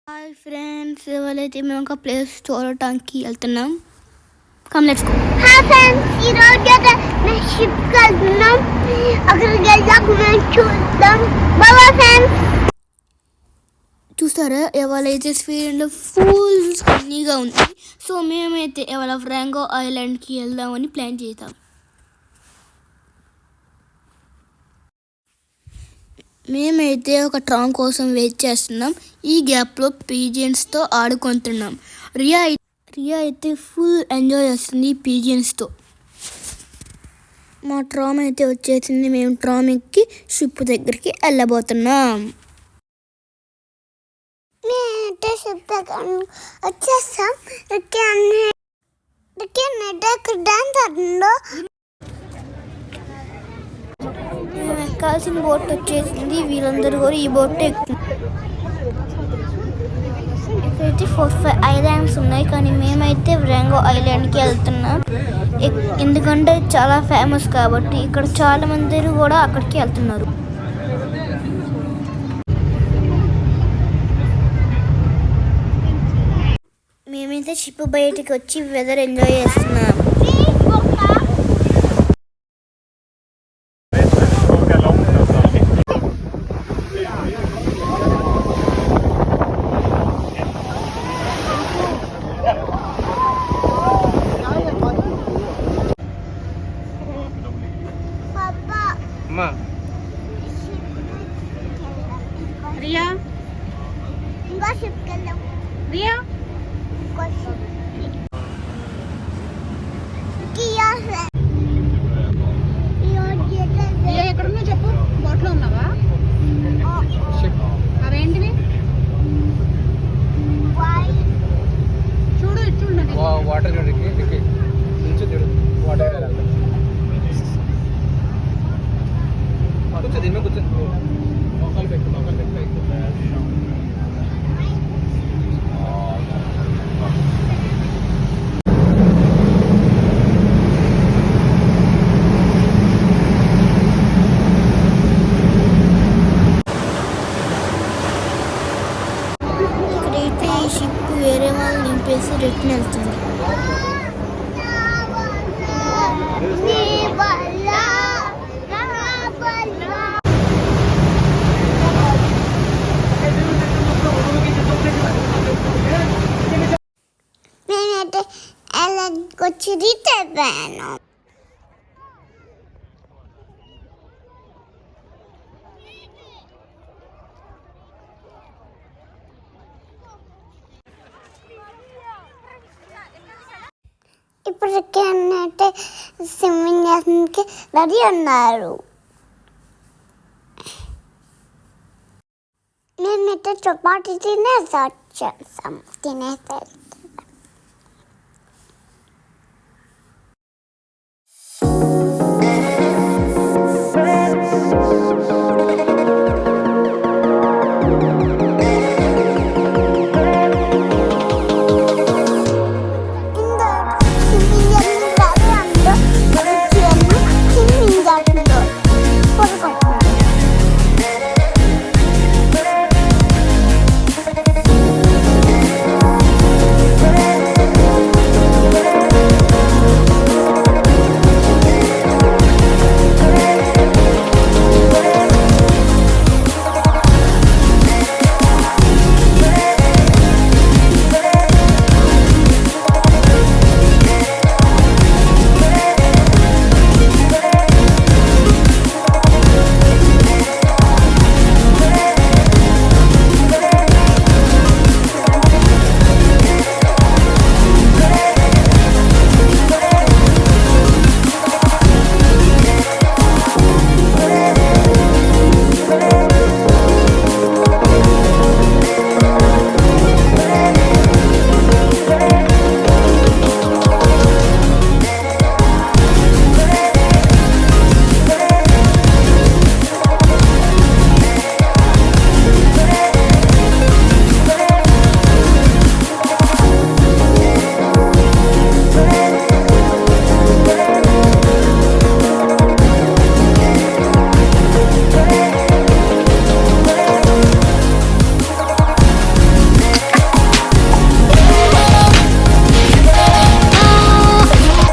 Hi friends, ఇవాళైతే మేము ఒక place చూడటానికి వెళ్తున్నాం. Come let's go. Hi friends, ఈరోజు అయితే మేము షిప్కి వెళ్తున్నాం. అక్కడికి వెళ్ళాక మేము చూద్దాం. Bye friends. చూస్తారా, ఇవాళైతే స్వీడన్లో ఫుల్ సన్నీగా ఉంది. సో మేమైతే ఇవాళ ఫ్రాంగో ఐలాండ్కి వెళ్దామని ప్లాన్ చేద్దాం. మేమైతే ఒక ట్రామ్ కోసం వెయిట్ చేస్తున్నాం. ఈ గ్యాప్లో పీజియన్స్తో ఆడుకుంటున్నాం. రియా అయితే ఫుల్ ఎంజాయ్ చేస్తుంది పీజియన్స్తో. మా ట్రామ్ అయితే వచ్చేసింది. మేము ట్రామ్ ఎక్కి షిప్ దగ్గరికి వెళ్ళబోతున్నాం. మేమైతే షిప్ వచ్చేస్తాం. డాన్స్ ఆడుతుందో మేము ఎక్కాల్సిన బోట్ వచ్చేసింది. వీళ్ళందరూ కూడా ఈ బోట్ ఎక్కుతున్నారు. ఇక్కడైతే 4-5 ఐలాండ్స్ ఉన్నాయి, కానీ మేమైతే వ్రాంగో ఐలాండ్కి వెళ్తున్నాం. ఎందుకంటే చాలా ఫేమస్ కాబట్టి ఇక్కడ చాలా మంది కూడా అక్కడికి వెళ్తున్నారు. మేమైతే షిప్ బయటికి వచ్చి వెదర్ ఎంజాయ్ చేస్తున్నాం. రియా ఇంకో షిప్కి వెళ్దాం. రియా ఇంకో షిప్ ఎక్కడున్నా చెప్పు. బోట్లో ఉన్నావా? అవేంటివి చూడు, ఇటు చూడండి. వాటర్ నుంచి వాటర్ కూర్చో, దీని మీద కూర్చో. లోకల్ పెట్టు. ఇక్కడైతే ఈ షిప్ వేరే వాళ్ళు నింపేసి రిటర్న్ వెళ్తుంది. నేనైతే వచ్చి రీచ్ అయిపోయాను. ఇప్పటికే అన్నట్టే స్విమ్మింగ్ చేయడానికి రెడీ ఉన్నారు. మేమైతే చపాతి తినేసాం.